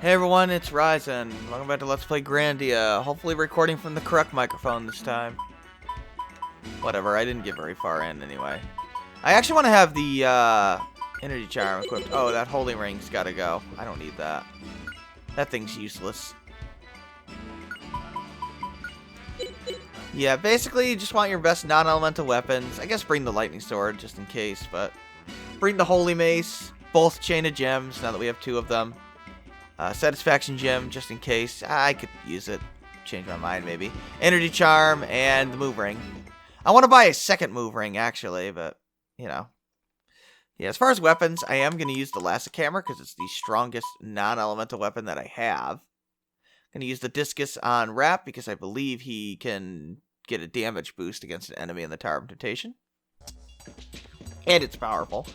Hey everyone, it's Ryzen. Welcome back to Let's Play Grandia. Hopefully recording from the correct microphone this time. Whatever, I didn't get very far in anyway. I actually want to have the energy charm equipped. Oh, that holy ring's gotta go. I don't need that. That thing's useless. Yeah, basically you just want your best non-elemental weapons. I guess bring the lightning sword just in case, but bring the holy mace, both chain of gems now that we have two of them. Satisfaction gem, just in case. I could use it. Change my mind, maybe. Energy charm, and the move ring. I want to buy a second move ring, actually, but, you know. Yeah, as far as weapons, I am going to use the Lasso Hammer, because it's the strongest non-elemental weapon that I have. I'm going to use the Discus on Rapp, because I believe he can get a damage boost against an enemy in the Tower of Temptation. And it's powerful.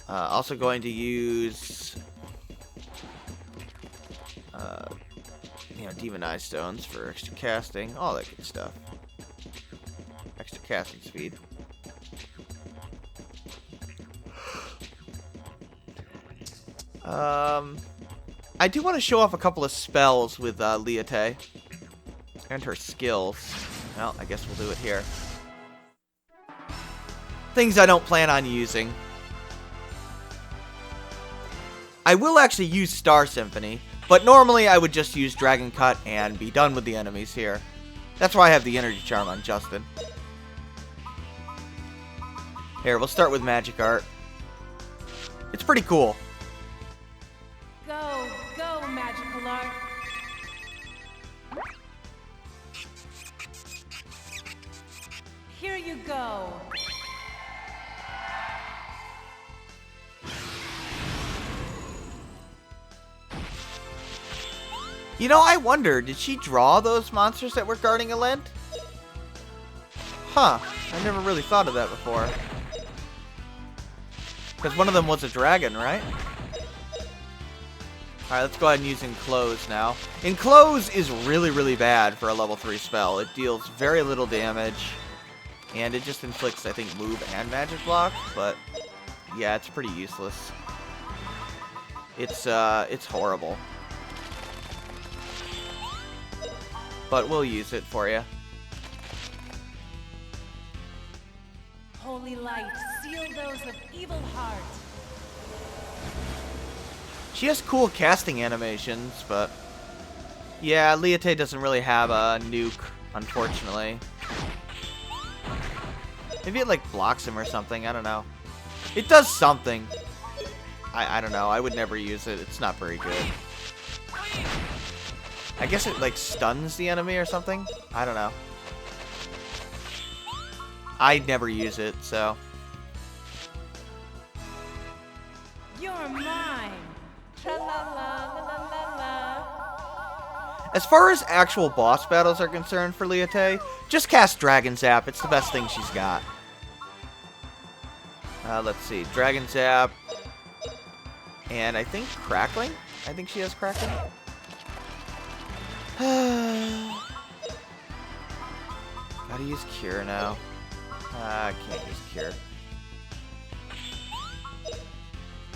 Also going to use... Demonized stones for extra casting, all that good stuff. Extra casting speed. I do want to show off a couple of spells with Liete and her skills. Well, I guess we'll do it here. Things I don't plan on using. I will actually use Star Symphony, but normally I would just use Dragon Cut and be done with the enemies here. That's why I have the Energy Charm on Justin. Here, we'll start with Magic Art. It's pretty cool. Go, go, magical art. Here you go. You know, I wonder, did she draw those monsters that were guarding a land? Huh, I never really thought of that before. Because one of them was a dragon, right? Alright, let's go ahead and use Enclose now. Enclose is really, really bad for a level 3 spell. It deals very little damage. And it just inflicts, I think, move and magic block. But, yeah, it's pretty useless. It's horrible. But we'll use it for you. Holy light, seal those of evil heart. She has cool casting animations, but... yeah, Liete doesn't really have a nuke, unfortunately. Maybe it, like, blocks him or something, I don't know. It does something. I don't know, I would never use it, it's not very good. I guess it, like, stuns the enemy or something? I don't know. I'd never use it, so... You're mine. Tra-la-la-la-la-la. As far as actual boss battles are concerned for Liete, just cast Dragon Zap. It's the best thing she's got. Let's see. Dragon Zap. And I think Crackling? I think she has Crackling. Gotta use Cure now. I can't use Cure.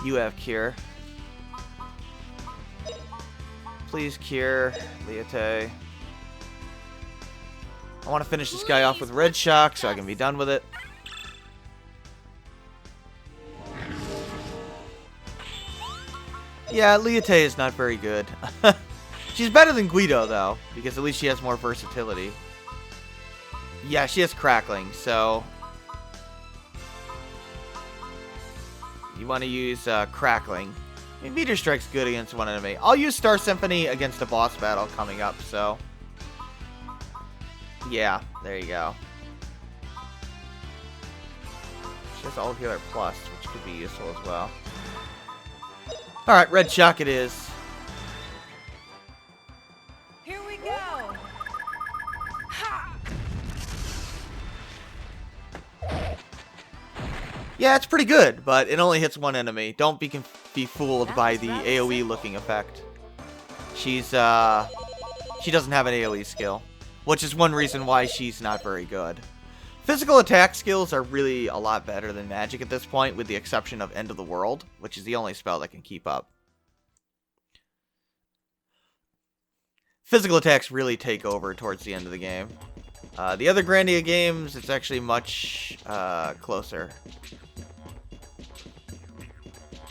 You have Cure. Please Cure, Liete. I want to finish this guy off with Red Shock so I can be done with it. Yeah, Liete is not very good. She's better than Guido, though, because at least she has more versatility. Yeah, she has Crackling, so... you want to use Crackling. I mean, Meteor Strike's good against one enemy. I'll use Star Symphony against a boss battle coming up, so... yeah, there you go. She has All Healer Plus, which could be useful as well. Alright, Red Shock it is. Here we go. Ha! Yeah, it's pretty good, but it only hits one enemy. Don't be fooled by the AoE looking effect. She doesn't have an AoE skill, which is one reason why she's not very good. Physical attack skills are really a lot better than magic at this point, with the exception of End of the World, which is the only spell that can keep up. physical attacks really take over towards the end of the game. The other Grandia games, it's actually much closer.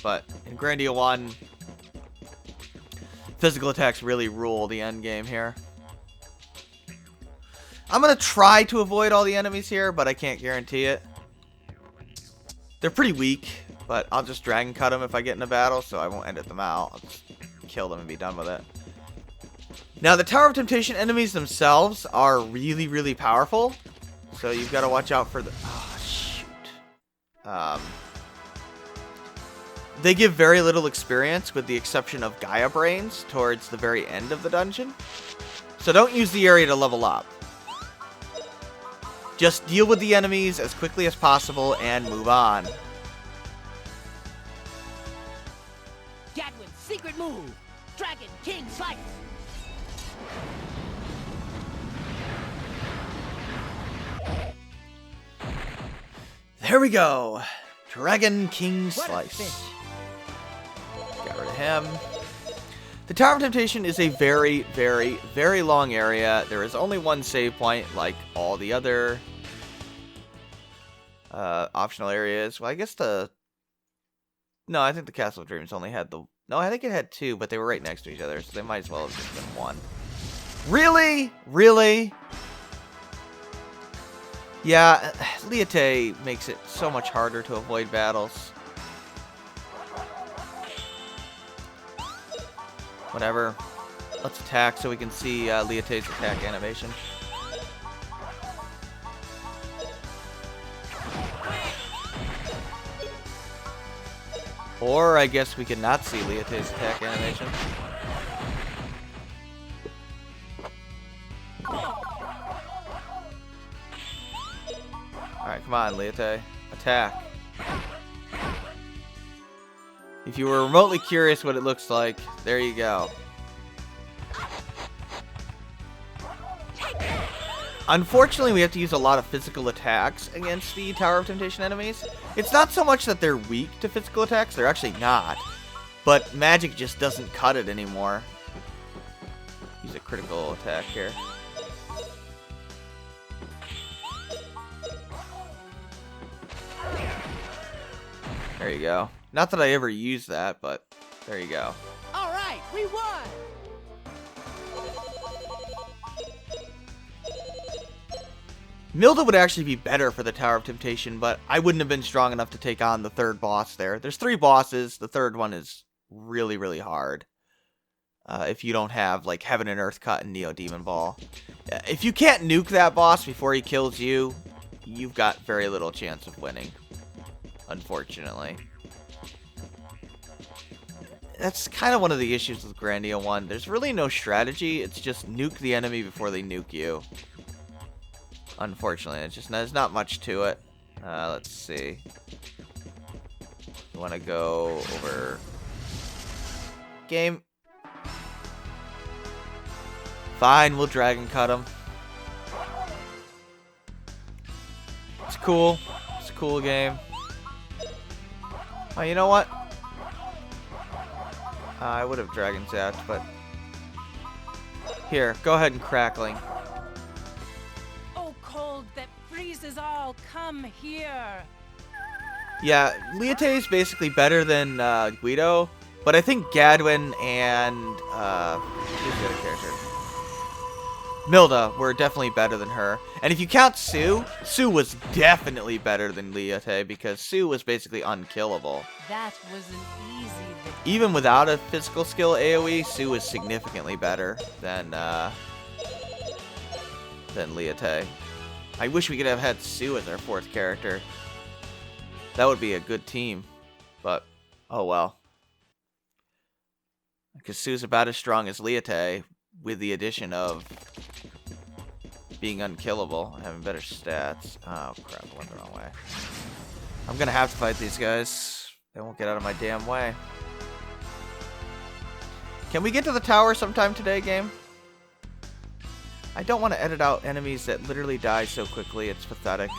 But in Grandia 1, physical attacks really rule the end game here. I'm going to try to avoid all the enemies here, but I can't guarantee it. They're pretty weak, but I'll just Dragon Cut them if I get in a battle, so I won't edit them out. I'll just kill them and be done with it. Now, the Tower of Temptation enemies themselves are really, really powerful, so you've got to watch out for the... Oh, shoot. They give very little experience, with the exception of Gaia Brains, towards the very end of the dungeon. So don't use the area to level up. Just deal with the enemies as quickly as possible and move on. Gadwin's secret move, Dragon King Slice. There we go. Dragon King Slice. Got rid of him. The Tower of Temptation is a very, very, very long area. There is only one save point, like all the other optional areas. Well, I guess the... No, I think the Castle of Dreams only had the... No, I think it had two, but they were right next to each other, so they might as well have just been one. Really? Really? Yeah, Liete makes it so much harder to avoid battles. Whatever. Let's attack so we can see Liete's attack animation. Or I guess we could not see Liete's attack animation. Alright, come on, Liete. Attack. If you were remotely curious what it looks like, there you go. Unfortunately, we have to use a lot of physical attacks against the Tower of Temptation enemies. It's not so much that they're weak to physical attacks, they're actually not. But magic just doesn't cut it anymore. Use a critical attack here. There you go. Not that I ever use that, but there you go. All right, we won. Milda would actually be better for the Tower of Temptation, but I wouldn't have been strong enough to take on the third boss there. There's 3 bosses. The third one is really, really hard. If you don't have, like, Heaven and Earth Cut and Neo Demon Ball. If you can't nuke that boss before he kills you, you've got very little chance of winning. Unfortunately. That's kind of one of the issues with Grandia 1. There's really no strategy. It's just nuke the enemy before they nuke you. Unfortunately, it's just there's not much to it. Let's see. You want to go over game? Fine, we'll Dragon Cut him. It's cool. It's a cool game. Oh, you know what? I would have Dragon Zapped, but... Here, go ahead and Crackling. Oh, cold that freezes all, come here. Yeah, Liete is basically better than Guido, but I think Gadwin and... who's the other character? Milda were definitely better than her. And if you count Sue, Sue was definitely better than Liete because Sue was basically unkillable. That was an easy victory. Even without a physical skill AoE, Sue was significantly better than Liete. I wish we could have had Sue as our 4th character. That would be a good team, but oh well. Because Sue's about as strong as Liete with the addition of being unkillable, having better stats. Oh crap, I went the wrong way. I'm gonna have to fight these guys. They won't get out of my damn way. Can we get to the tower sometime today, game? I don't want to edit out enemies that literally die so quickly, it's pathetic.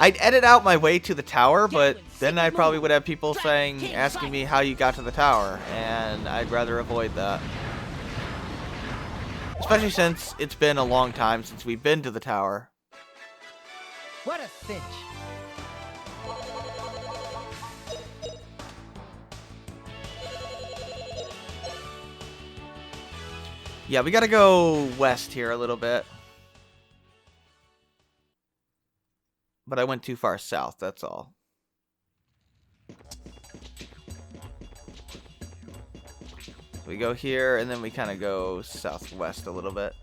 I'd edit out my way to the tower, but then I probably would have people asking me how you got to the tower, and I'd rather avoid that. Especially since it's been a long time since we've been to the tower. What a cinch. Yeah, we gotta go west here a little bit. But I went too far south, that's all. We go here, and then we kind of go southwest a little bit.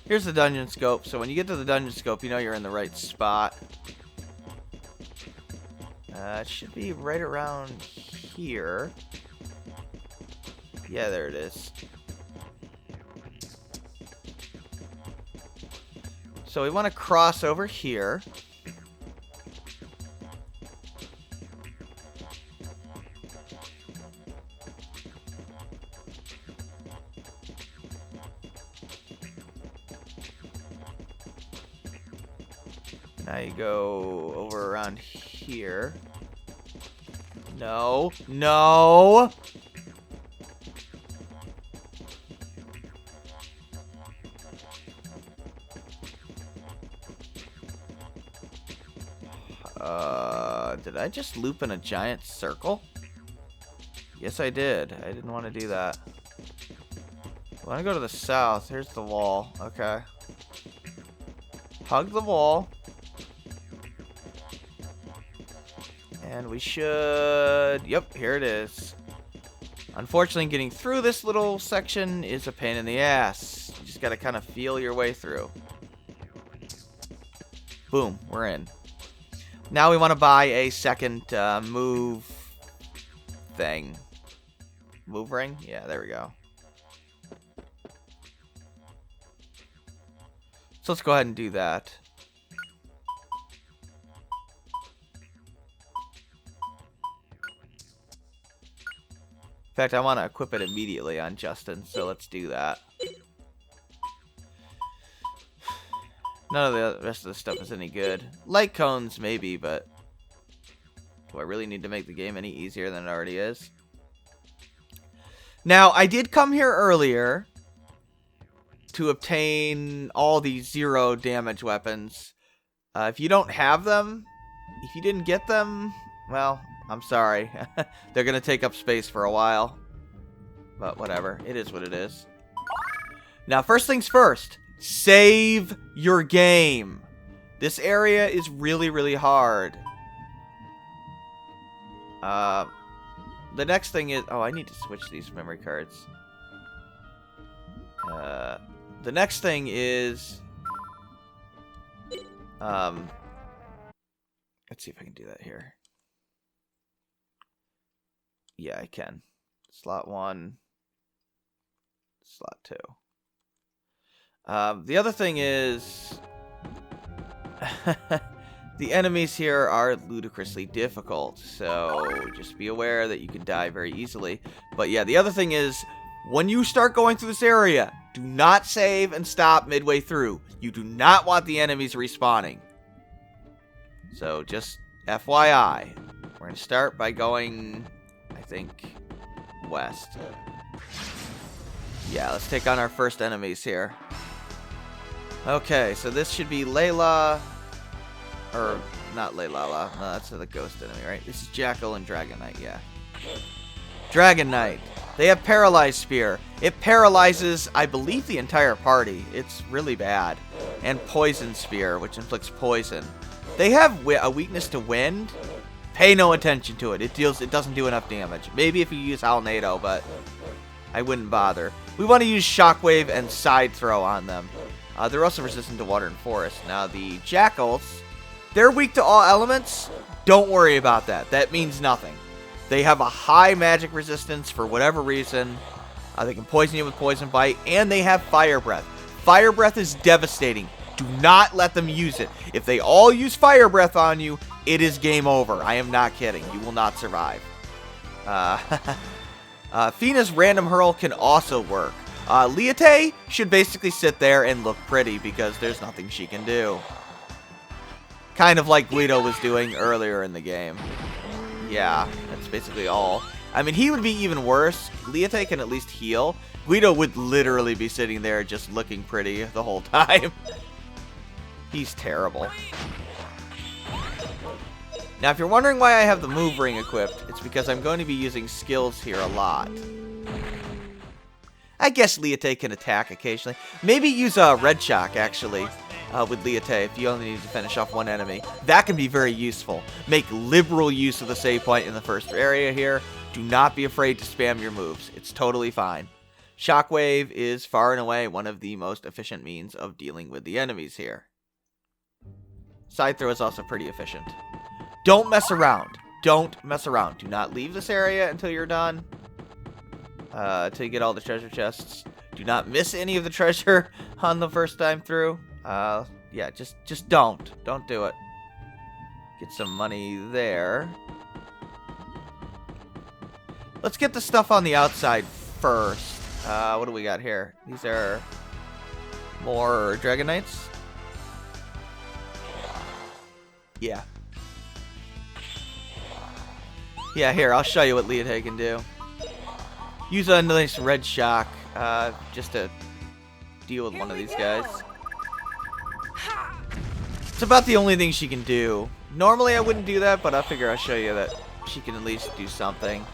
Here's the dungeon scope, so when you get to the dungeon scope, you know you're in the right spot. It should be right around here. Yeah, there it is. So we want to cross over here. Now you go over around here. No. No! Did I just loop in a giant circle? Yes, I did. I didn't want to do that. I want to go to the south. Here's the wall. Okay. Hug the wall. And we should... Yep, here it is. Unfortunately, getting through this little section is a pain in the ass. You just gotta kind of feel your way through. Boom, we're in. Now we want to buy a second move thing. Move ring? Yeah, there we go. So let's go ahead and do that. In fact, I want to equip it immediately on Justin, so let's do that. None of the rest of the stuff is any good. Light cones, maybe, but do I really need to make the game any easier than it already is? Now, I did come here earlier to obtain all these 0 damage weapons. If you don't have them, if you didn't get them, well, I'm sorry. They're going to take up space for a while. But whatever. It is what it is. Now, first things first. Save your game. This area is really, really hard. The next thing is... Oh, I need to switch these memory cards. The next thing is... let's see if I can do that here. Yeah, I can. Slot 1. Slot 2. The other thing is... the enemies here are ludicrously difficult, so just be aware that you can die very easily. But yeah, the other thing is, when you start going through this area, do not save and stop midway through. You do not want the enemies respawning. So just FYI. We're going to start by going, I think, west. Yeah, let's take on our first enemies here. Okay, so this should be Layla, or not Laylala, no, that's the ghost enemy, right? This is Jackal and Dragon Knight, yeah. Dragon Knight. They have Paralyzed Spear. It paralyzes, I believe, the entire party. It's really bad. And Poison Spear, which inflicts poison. They have a weakness to wind. Pay no attention to it. It doesn't do enough damage. Maybe if you use Halnado, but I wouldn't bother. We want to use Shockwave and Side Throw on them. They're also resistant to water and forest. Now, the Jackals, they're weak to all elements. Don't worry about that. That means nothing. They have a high magic resistance for whatever reason. They can poison you with Poison Bite, and they have Fire Breath. Fire Breath is devastating. Do not let them use it. If they all use Fire Breath on you, it is game over. I am not kidding. You will not survive. Feena's Random Hurl can also work. Liete should basically sit there and look pretty because there's nothing she can do. Kind of like Guido was doing earlier in the game. Yeah, that's basically all. I mean, he would be even worse. Liete can at least heal. Guido would literally be sitting there just looking pretty the whole time. He's terrible. Now, if you're wondering why I have the move ring equipped, it's because I'm going to be using skills here a lot. I guess Liete can attack occasionally. Maybe use a red shock, actually, with Liete if you only need to finish off one enemy. That can be very useful. Make liberal use of the save point in the first area here. Do not be afraid to spam your moves. It's totally fine. Shockwave is far and away one of the most efficient means of dealing with the enemies here. Side throw is also pretty efficient. Don't mess around. Don't mess around. Do not leave this area until you're done. Until you get all the treasure chests. Do not miss any of the treasure on the first time through. Yeah, just don't. Don't do it. Get some money there. Let's get the stuff on the outside first. What do we got here? These are more Dragon Knights. Yeah. Yeah, here, I'll show you what Liete can do. Use a nice red shock, just to deal with one of these guys. It's about the only thing she can do. Normally I wouldn't do that, but I figure I'll show you that she can at least do something.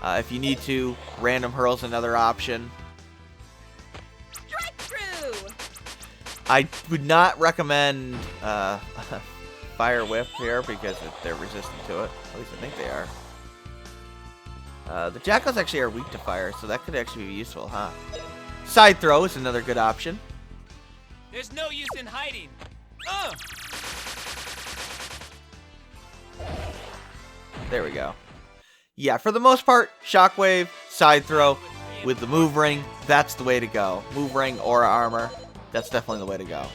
If you need to, random hurl's another option. Strike through. I would not recommend Fire Whip here because they're resistant to it. At least I think they are. The Jackals actually are weak to fire, so that could actually be useful, huh? Side throw is another good option. There's no use in hiding. There we go. Yeah, for the most part, Shockwave, side throw, with the move ring, that's the way to go. Move ring, aura armor, that's definitely the way to go.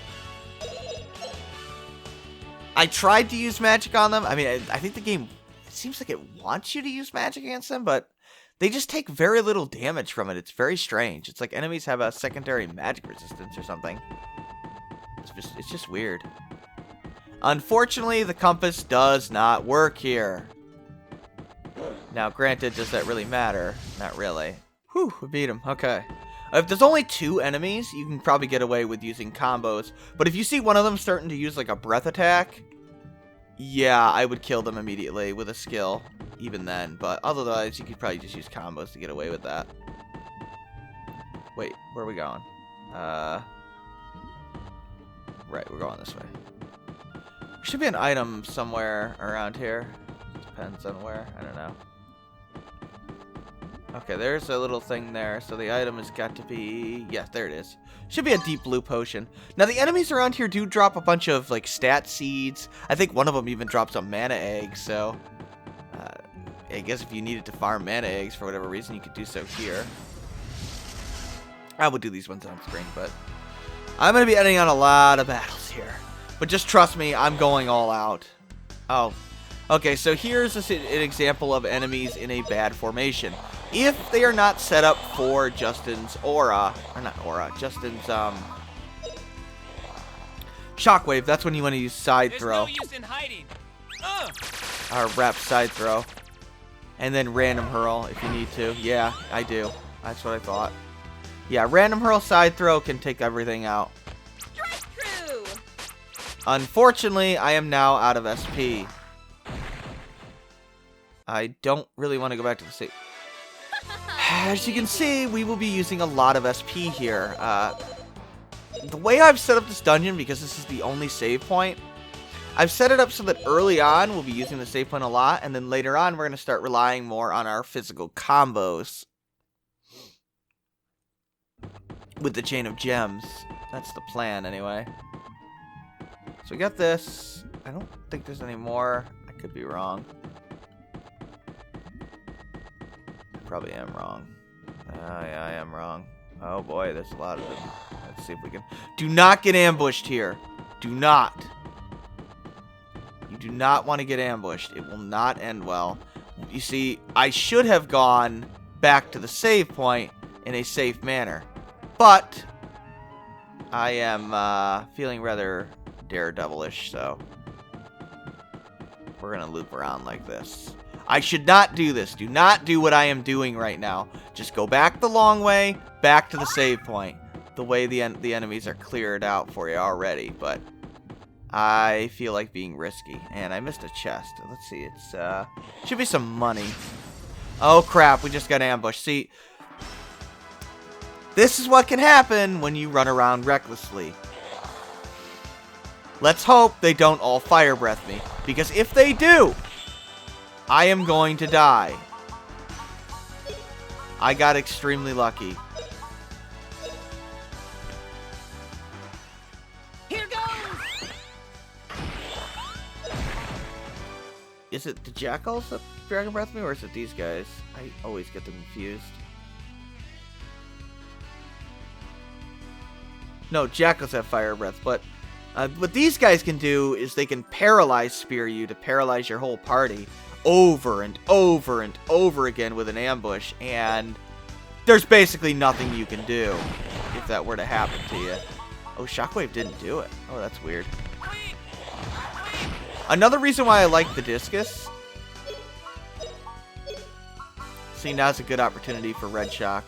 I tried to use magic on them. I mean, I think the game, it seems like it wants you to use magic against them, but they just take very little damage from it. It's very strange. It's like enemies have a secondary magic resistance or something. It's just weird. Unfortunately, the compass does not work here. Now, granted, does that really matter? Not really. Whew, we beat him. Okay. If there's only 2 enemies, you can probably get away with using combos. But if you see one of them starting to use like a breath attack, yeah, I would kill them immediately with a skill, even then. But otherwise, you could probably just use combos to get away with that. Wait, where are we going? Right, we're going this way. There should be an item somewhere around here. Depends on where. I don't know. Okay, there's a little thing there. So the item has got to be... Yes, there it is. Should be a deep blue potion. Now, the enemies around here do drop a bunch of, like, stat seeds. I think one of them even drops a mana egg, so... I guess if you needed to farm mana eggs for whatever reason, you could do so here. I would do these ones on screen, but... I'm going to be ending on a lot of battles here. But just trust me, I'm going all out. Oh. Okay, so here's an example of enemies in a bad formation. If they are not set up for Justin's aura, or not aura, Justin's shockwave, that's when you want to use side throw. There's no use in hiding. Or Rapp side throw. And then random hurl if you need to. Yeah, I do. That's what I thought. Yeah, random hurl side throw can take everything out. Strike through. Unfortunately, I am now out of SP. I don't really want to go back to the save. As you can see, we will be using a lot of SP here. The way I've set up this dungeon, because this is the only save point, I've set it up so that early on we'll be using the save point a lot, and then later on we're going to start relying more on our physical combos with the chain of gems. That's the plan, anyway. So we got this. I don't think there's any more. I could be wrong. Probably am wrong. Yeah, I am wrong. Oh boy, there's a lot of them. Let's see if we can... Do not get ambushed here. Do not. You do not want to get ambushed. It will not end well. You see, I should have gone back to the save point in a safe manner. But I am feeling rather daredevilish, so we're gonna loop around like this. I should not do this. Do not do what I am doing right now. Just go back the long way, back to the save point. The way the enemies are cleared out for you already, but I feel like being risky. And I missed a chest. Let's see, it's should be some money. Oh crap, we just got ambushed. See, this is what can happen when you run around recklessly. Let's hope they don't all fire breath me, because if they do, I am going to die. I got extremely lucky. Here goes! Is it the jackals that dragon breath me, or is it these guys? I always get them confused. No, jackals have fire breath, but what these guys can do is they can paralyze spear you to paralyze your whole party over and over and over again with an ambush, and there's basically nothing you can do if that were to happen to you. Oh, Shockwave didn't do it. Oh, that's weird. Another reason why I like the Discus. See, now's a good opportunity for Red Shock.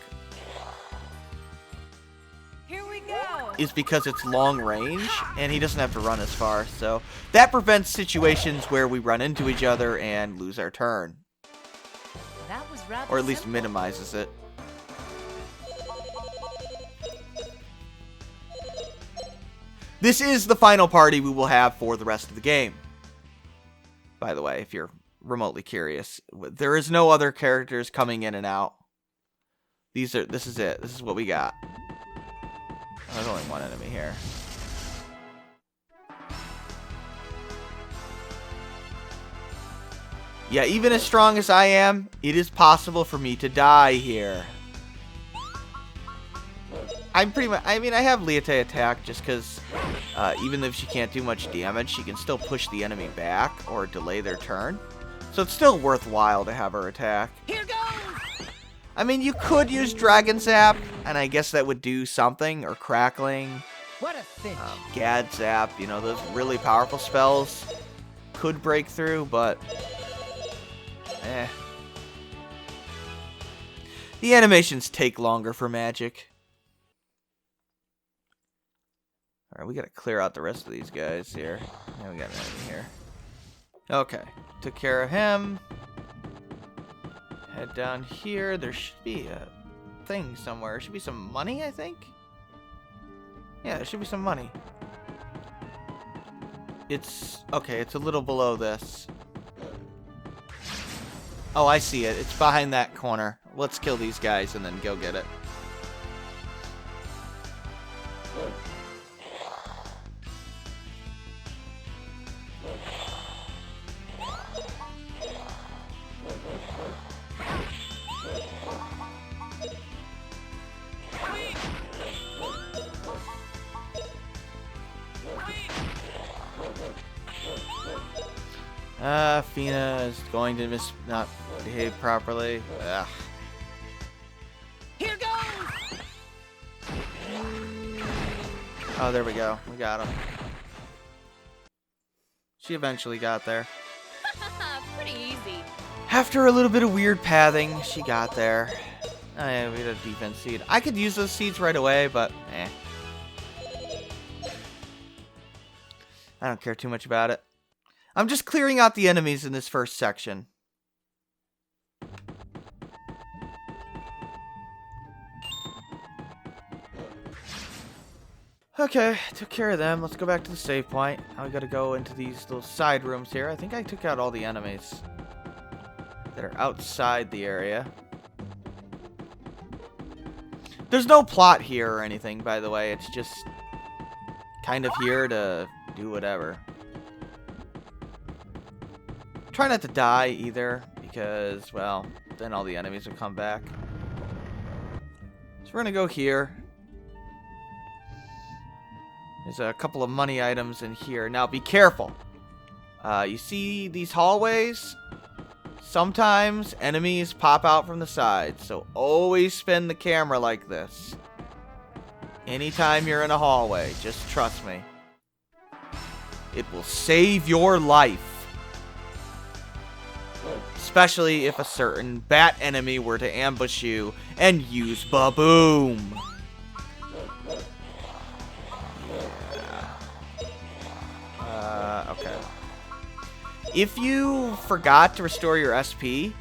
Here we go! Is because it's long range and he doesn't have to run as far, so that prevents situations where we run into each other and lose our turn, That was rather or at least simple. minimizes it. This is the final party we will have for the rest of the game, by the way, if you're remotely curious. There is no other characters coming in and out. This is it. This is what we got. There's only one enemy here. Yeah, even as strong as I am, it is possible for me to die here. I'm pretty much, I mean, I have Liete attack just because even if she can't do much damage, she can still push the enemy back or delay their turn. So it's still worthwhile to have her attack. Here goes! I mean, you could use Dragon Zap, and I guess that would do something, or Crackling, What a cinch. Gad Zap, you know, those really powerful spells could break through, but eh. The animations take longer for magic. Alright, we gotta clear out the rest of these guys here. Yeah, we got an enemy here. Okay, took care of him. Head down here. There should be a thing somewhere. There should be some money, I think? Yeah, there should be some money. It's... okay, it's a little below this. Oh, I see it. It's behind that corner. Let's kill these guys and then go get it. Feena is going to not behave properly. Ugh. Here goes! Oh, there we go. We got him. She eventually got there. Pretty easy. After a little bit of weird pathing, she got there. Oh yeah, we had a defense seed. I could use those seeds right away, but eh. I don't care too much about it. I'm just clearing out the enemies in this first section. Okay, took care of them. Let's go back to the save point. Now we gotta go into these little side rooms here. I think I took out all the enemies that are outside the area. There's no plot here or anything, by the way. It's just kind of here to do whatever. Try not to die either, because, well, then all the enemies will come back. So we're gonna go here. There's a couple of money items in here. Now, be careful. You see these hallways? Sometimes enemies pop out from the side, so always spin the camera like this. Anytime you're in a hallway, just trust me. It will save your life. especially if a certain bat enemy were to ambush you and use Ba-Boom. Okay. If you forgot to restore your SP,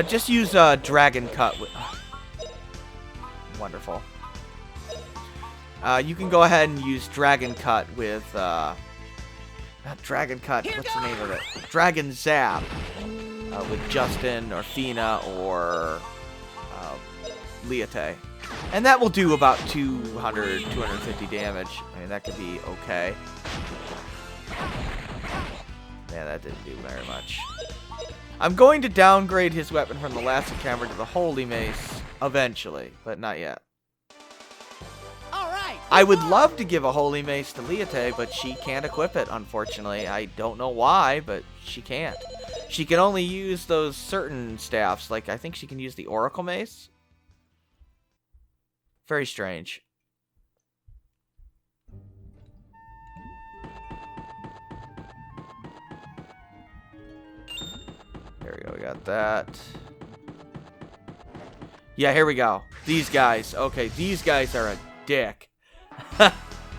just use Dragon Cut. Wonderful. You can go ahead and use Dragon Cut with, not Dragon Cut, what's the name of it? Dragon Zap, with Justin or Feena or Liete. And that will do about 200, 250 damage. I mean, that could be okay. Yeah, that didn't do very much. I'm going to downgrade his weapon from the Lasso Camera to the Holy Mace eventually, but not yet. I would love to give a Holy Mace to Liete, but she can't equip it, unfortunately. I don't know why, but she can't. She can only use those certain staffs, like I think she can use the Oracle Mace. Very strange. There we go, we got that. Yeah, here we go. These guys. Okay, these guys are a dick.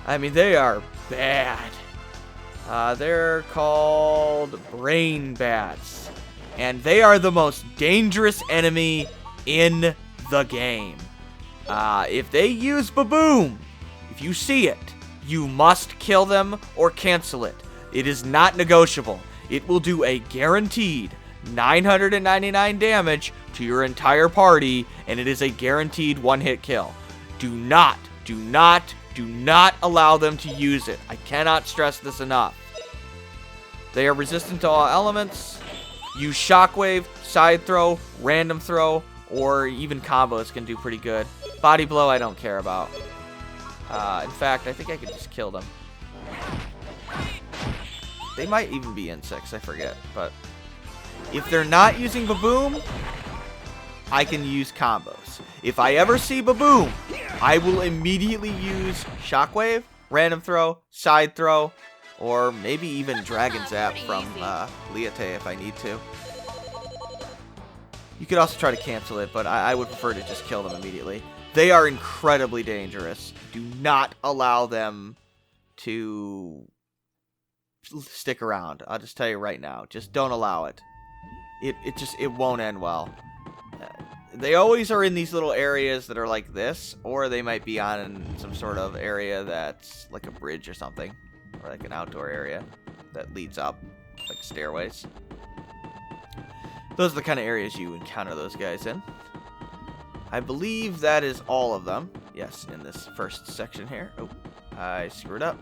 I mean, they are bad. They're called Brain Bats. And they are the most dangerous enemy in the game. If they use Ba-Boom, if you see it, you must kill them or cancel it. It is not negotiable. It will do a guaranteed 999 damage to your entire party, and it is a guaranteed one-hit kill. Do not allow them to use it. I cannot stress this enough. They are resistant to all elements. Use Shockwave, Side Throw, Random Throw, or even combos can do pretty good. Body Blow I don't care about. In fact, I think I could just kill them. They might even be insects, I forget. But if they're not using Ba-Boom, I can use combos. If I ever see Ba-Boom, I will immediately use Shockwave, Random Throw, Side Throw, or maybe even Dragon Zap from Liete if I need to. You could also try to cancel it, but I would prefer to just kill them immediately. They are incredibly dangerous. Do not allow them to stick around. I'll just tell you right now. Just don't allow it. It won't end well. They always are in these little areas that are like this, or they might be on some sort of area that's like a bridge or something, or like an outdoor area that leads up, like stairways. Those are the kind of areas you encounter those guys in. I believe that is all of them. Yes, in this first section here. Oh, I screwed up.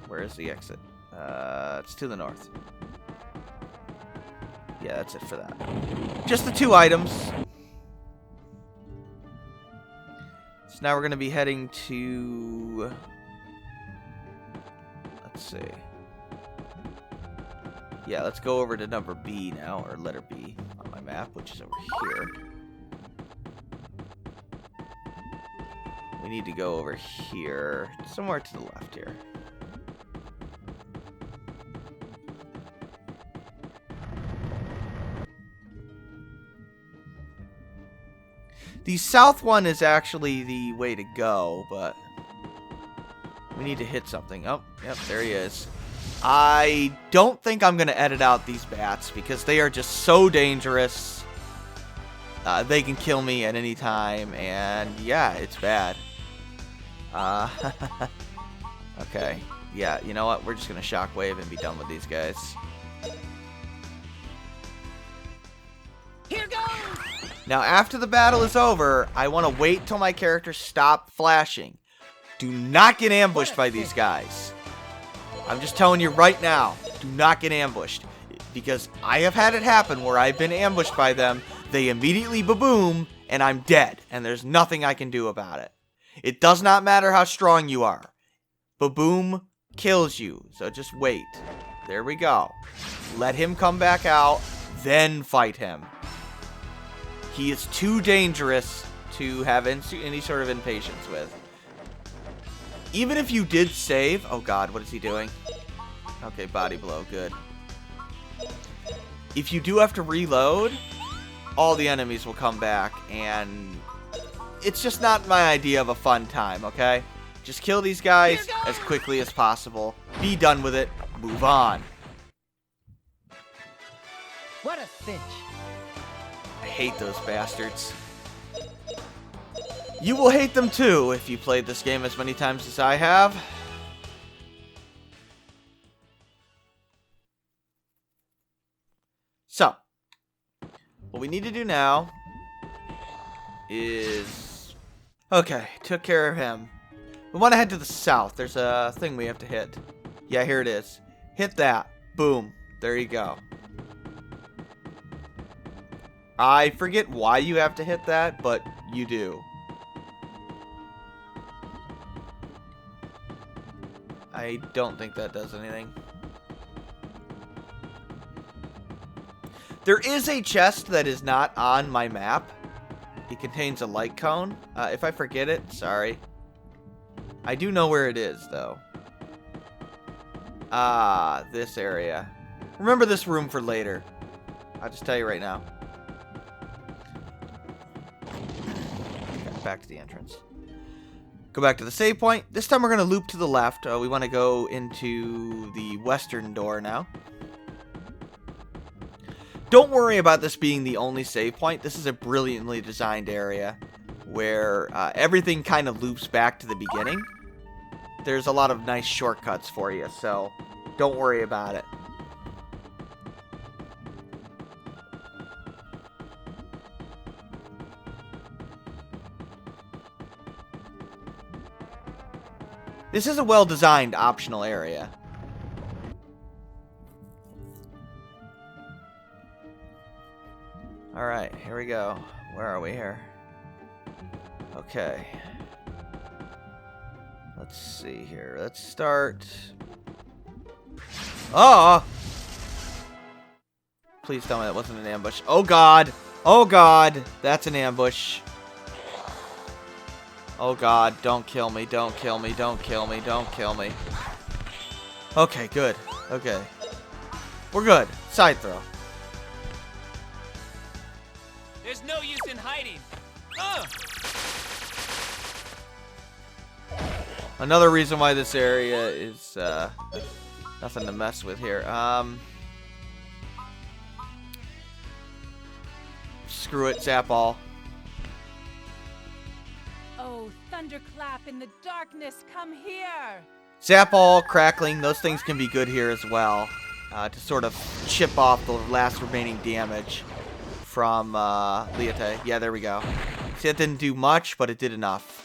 Where is the exit? It's to the north. Yeah, that's it for that. Just the 2 items. So now we're going to be heading to... Let's see. Yeah, let's go over to number B now, or letter B on my map, which is over here. We need to go over here, somewhere to the left here. The south one is actually the way to go, but we need to hit something. Oh, yep, there he is. I don't think I'm going to edit out these bats because they are just so dangerous. They can kill me at any time, and yeah, it's bad. Okay. Yeah, you know what? We're just going to Shockwave and be done with these guys. Here goes! Now, after the battle is over, I want to wait till my character stops flashing. Do not get ambushed by these guys. I'm just telling you right now, do not get ambushed. Because I have had it happen where I've been ambushed by them, they immediately ba-boom, and I'm dead. And there's nothing I can do about it. It does not matter how strong you are. Ba-boom kills you, so just wait. There we go. Let him come back out, then fight him. He is too dangerous to have any sort of impatience with. Even if you did save... Oh god, what is he doing? Okay, body blow, good. if you do have to reload, all the enemies will come back, and it's just not my idea of a fun time, okay? Just kill these guys as quickly as possible. Be done with it. Move on. What a cinch. I hate those bastards. You will hate them too if you played this game as many times as I have. So, what we need to do now is... Okay, took care of him. We want to head to the south. There's a thing we have to hit. Yeah, here it is. Hit that. Boom. There you go. I forget why you have to hit that, but you do. I don't think that does anything. There is a chest that is not on my map. It contains a light cone. If I forget it, sorry. I do know where it is, though. This area. Remember this room for later. I'll just tell you right now. Okay, back to the entrance. Go back to the save point. This time we're going to loop to the left. We want to go into the western door now. Don't worry about this being the only save point. This is a brilliantly designed area where everything kind of loops back to the beginning. There's a lot of nice shortcuts for you, so don't worry about it. This is a well-designed optional area. Alright, here we go. Where are we here? Okay. Let's see here. Let's start... Oh! Please tell me that wasn't an ambush. Oh god! Oh god! That's an ambush. Oh god, don't kill me, don't kill me, don't kill me, don't kill me. Okay, good. Okay. We're good. Side throw. There's no use in hiding. Another reason why this area is nothing to mess with here. Screw it, zap all. Oh, thunderclap in the darkness, come here! Zap all, crackling, those things can be good here as well. To sort of chip off the last remaining damage from Liete. Yeah, there we go. See, that didn't do much, but it did enough.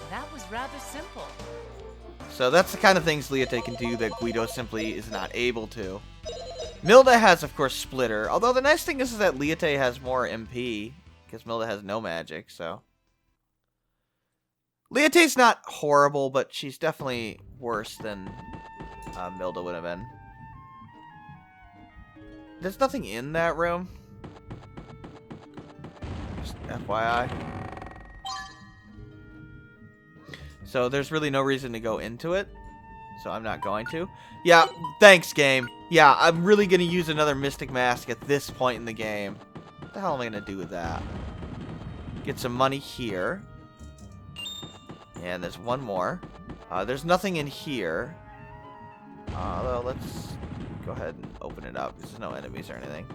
That was rather simple. So that's the kind of things Liete can do that Guido simply is not able to. Milda has, of course, Splitter. Although the nice thing is that Liete has more MP, because Milda has no magic, so... Liete's not horrible, but she's definitely worse than Milda would have been. There's nothing in that room. Just FYI. So there's really no reason to go into it. So I'm not going to. Yeah, thanks, game. Yeah, I'm really going to use another Mystic Mask at this point in the game. What the hell am I going to do with that? Get some money here. And there's one more. There's nothing in here. Although, let's go ahead and open it up. There's no enemies or anything.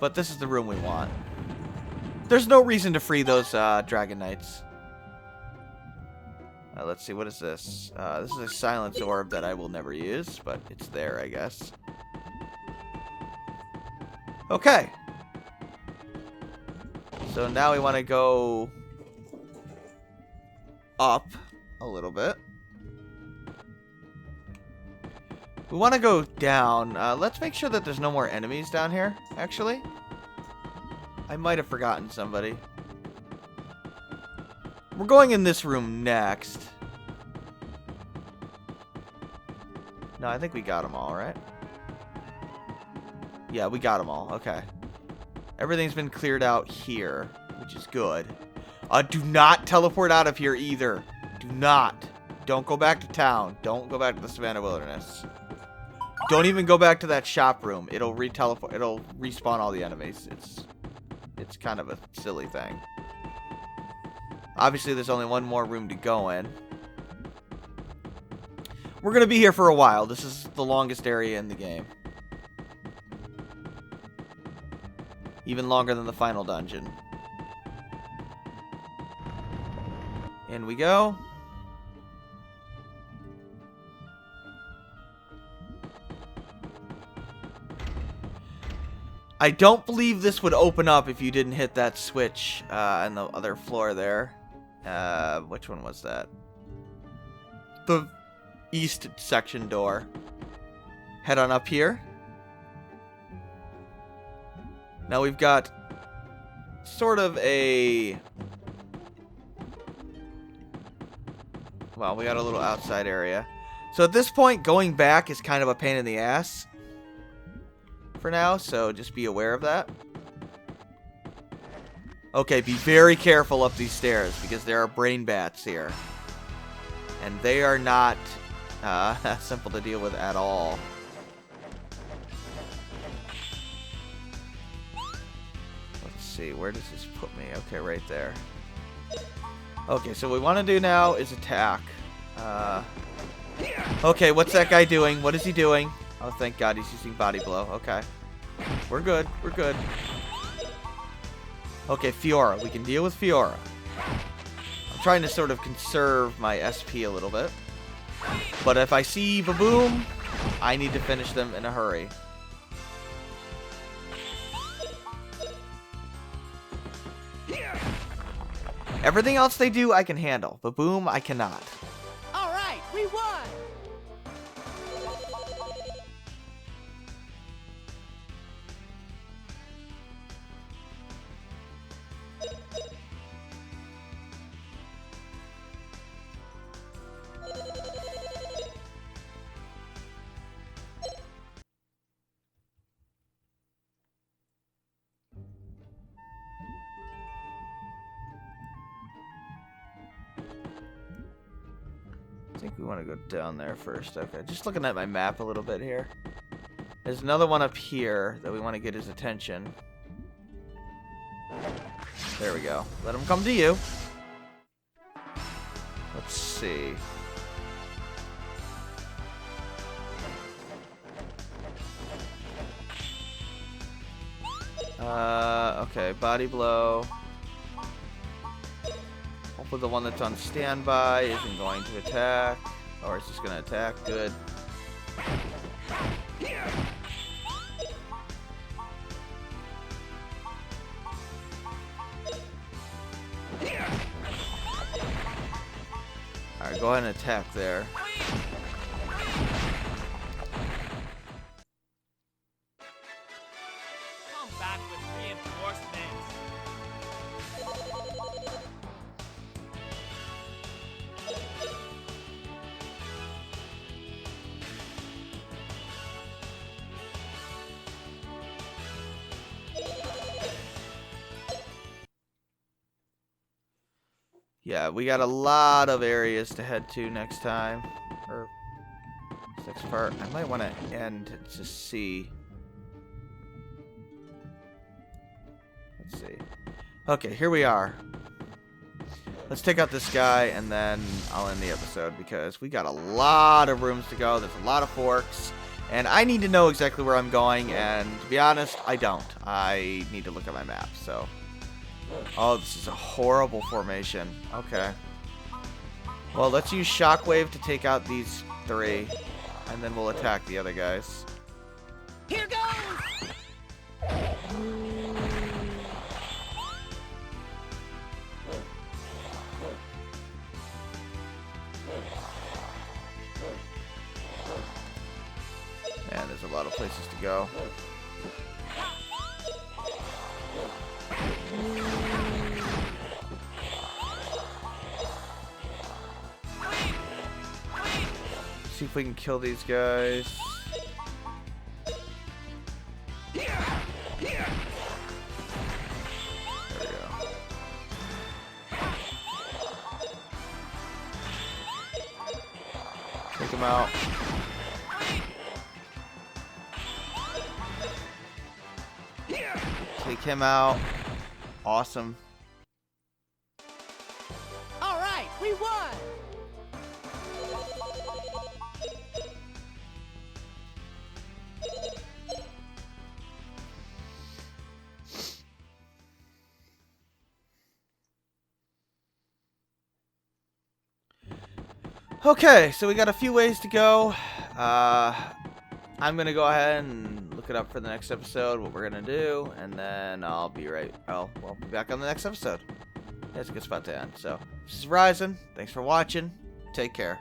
But this is the room we want. There's no reason to free those Dragon Knights. Let's see, what is this? This is a Silence Orb that I will never use, but it's there, I guess. Okay. So now we want to go up a little bit. We want to go down. Let's make sure that there's no more enemies down here, actually. I might have forgotten somebody. We're going in this room next. No, I think we got them all, right? Yeah, we got them all. Okay. Everything's been cleared out here, which is good. Do not teleport out of here either. Do not. Don't go back to town. Don't go back to the Savannah Wilderness. Don't even go back to that shop room. It'll it'll respawn all the enemies. It's kind of a silly thing. Obviously, there's only one more room to go in. We're going to be here for a while. This is the longest area in the game. Even longer than the final dungeon. In we go. I don't believe this would open up if you didn't hit that switch on the other floor there. Which one was that? The east section door. Head on up here. Now we've got sort of a... Well, we got a little outside area. So at this point, going back is kind of a pain in the ass for now, so just be aware of that. Okay, be very careful up these stairs because there are brain bats here. And they are not simple to deal with at all. Let's see, where does this put me? Okay, right there. Okay, so what we want to do now is attack. Okay, what's that guy doing? What is he doing? Oh, thank God, he's using body blow. Okay. We're good. We're good. Okay, Fiora. We can deal with Fiora. I'm trying to sort of conserve my SP a little bit. But if I see Baboom, I need to finish them in a hurry. Everything else they do, I can handle. Baboom, I cannot. All right, we won. I think we want to go down there first. Okay, just looking at my map a little bit here. There's another one up here that we want to get his attention. There we go. Let him come to you. Let's see. Okay, body blow. Hopefully the one that's on standby isn't going to attack. Or it's just going to attack. Good. Alright, go ahead and attack there. Come back with reinforcements. Yeah, we got a lot of areas to head to next time. Or next part. I might want to end to see. Let's see. Okay, here we are. Let's take out this guy and then I'll end the episode because we got a lot of rooms to go. There's a lot of forks. And I need to know exactly where I'm going, and to be honest, I don't. I need to look at my map, so... Oh, this is a horrible formation. Okay. Well, let's use Shockwave to take out these three, and then we'll attack the other guys. Here goes. Man, there's a lot of places to go. See if we can kill these guys. There we go. Take them out. Take him out. Awesome. All right, we won. Okay, so we got a few ways to go. I'm gonna go ahead and look it up for the next episode, what we're gonna do, and then I'll be back on the next episode. That's a good spot to end. So, this is Ryzen. Thanks for watching. Take care.